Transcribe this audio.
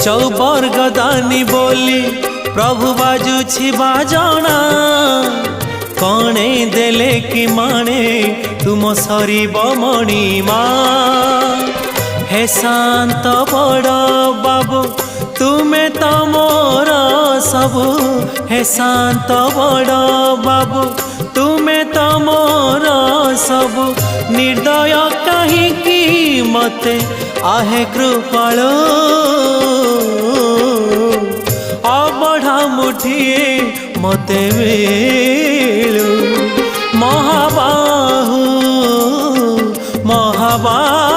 चौबर्गदानी बोली प्रभु बाजुछि बाजना कणे देले कि माने तुम सरीब मणिमा हे शांत बड़ बाबू तुम्हें तो मोर सबु हे शांत बड़ बाबू तुम्हें तो मोर सबु निर्दय कहीं मते आहे कृपाल अबढ़ा मुठिए मते मिलू महाबाहु महाबाहु